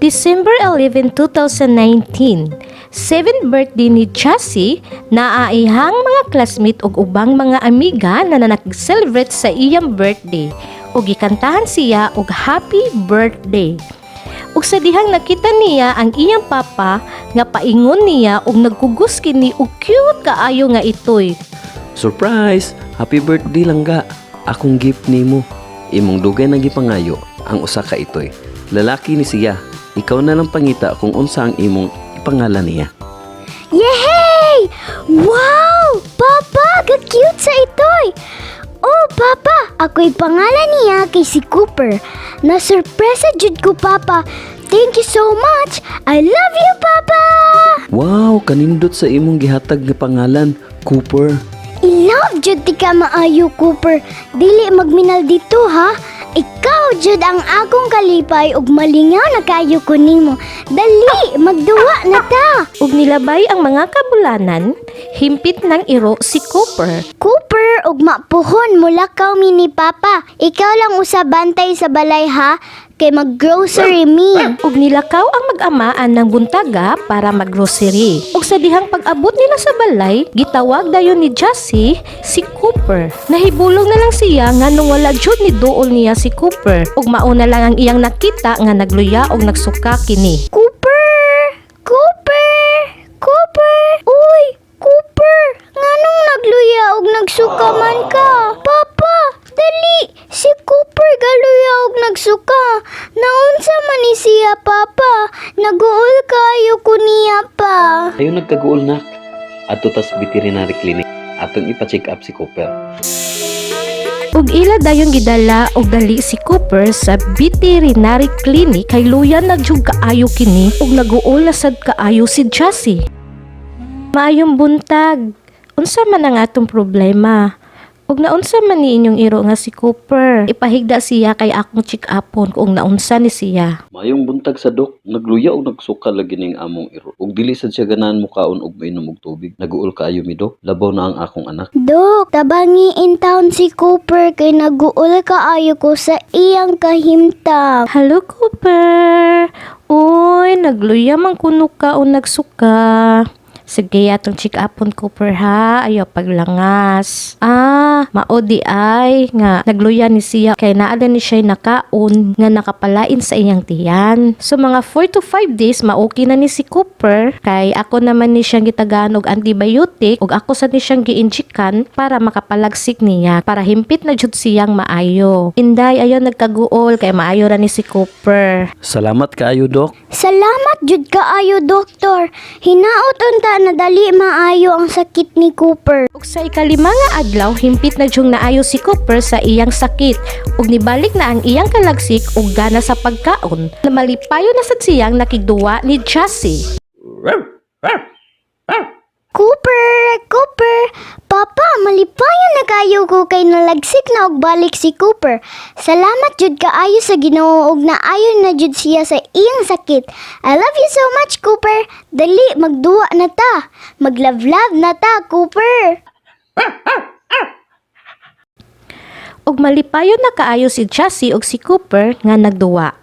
December 11, 2019, 7th birthday ni Chassie na aihang mga classmate ug ubang mga amiga na nag-celebrate sa iyang birthday ug gikantahan siya og happy birthday. Ug sa dihang nakita niya ang iyang papa nga paingon niya ug nagkugos kini og cute kaayo nga itoy. Surprise! Happy birthday lang ga. Akong gift nimo. Imong dugay na gipangayo ang usa ka itoy. Lalaki ni siya. Ikaw na lang pangita kung unsa ang imong ipangalan niya. Yehey! Wow! Papa, ka-cute sa itoy! Oh, Papa, ako'y pangalan niya kay si Cooper. Na-surpresa jud ko, Papa. Thank you so much! I love you, Papa! Wow! Kanindot sa imong gihatag nga pangalan, Cooper. I love jud ti ka maayo, Cooper. Dili magminal dito, ha? Ikaw jud ang akong kalipay ug malingaw na kayo ko nimo. Dali, magduwa na ta. Ug nilabay ang mga kabulanan, himpit ng iro si Cooper. Cooper, ug mapuhon mulakaw mi ni Papa. Ikaw lang usa bantay sa balay, ha? Kay mag-grocery me. Ug nilakaw ang mag-amaan ng buntaga para maggrocery. Ug sa dihang pag-abot nila sa balay, gitawag dayon ni Chassie si Cooper. Nahibulong na lang siya nga nung wala jud ni duol niya si Cooper. Ug mauna lang ang iyang nakita nga nagluya ug nagsuka kini. Cooper! Cooper! Cooper! Uy! Cooper! Nganong nagluya ug nagsuka man ka? Papa! Dali! Si Cooper galuya ug nagsuka. Naunsa man ni siya, Papa? Naguol kayo ko niya pa. Ayo nagkaguol na. Ato tas veterinary clinic. Atong ipa-check up si Cooper. Ug ila dayon gidala og dali si Cooper sa veterinary clinic kay luya nagjug kaayo kini ug naguol na sad kaayo si Chassie. Maayong buntag. Unsa man ang atong problema? Ug naunsa man ni inyong iro nga si Cooper? Ipahigda siya kay akong check upon kung naunsa ni siya. Mayong buntag sa dok, nagluya og nagsuka lagi ning among iro. Ug dili sad siya ganahan mukaon og mainom og tubig. Naguol kaayo mi dok. Labaw na ang akong anak. Dok, tabangi in town si Cooper kay naguol kaayo ko sa iyang kahimtang. Hello Cooper. Uy, nagluya man kuno ka o nagsuka. Sige, atong check upon Cooper ha. Ayaw paglangas. Maodi ay nga nagluya ni siya kay naala ni siya nakaon nga nakapalain sa iyang tiyan. So mga 4 to 5 days maoki na ni si Cooper kay ako naman ni siyang gitagaan og antibiotic ug ako sa ni siyang giinjikan para makapalagsik niya para himpit na jud siyang maayo. Inday ayo nagkaguol kay maayo ra ni si Cooper. Salamat kaayo dok. Salamat jud kaayo, doktor. Hinaot unta na dali maayo ang sakit ni Cooper. Ug sa ikalima nga adlaw himpit na jung naayo si Cooper sa iyang sakit ug nibalik na ang iyang kalagsik ug gana sa pagkaon na malipayo na sad siyang nakigduwa ni Chassie. Cooper, Papa, malipayon na kayo ko kay nalagsik na og balik si Cooper. Salamat jud kaayo sa Ginoo ug naayon na jud siya sa iyang sakit. I love you so much, Cooper. Dali, magduwa na ta. Maglove-love na ta, Cooper. Ug malipayon na kaayo si Chassie ug si Cooper nga nagduwa.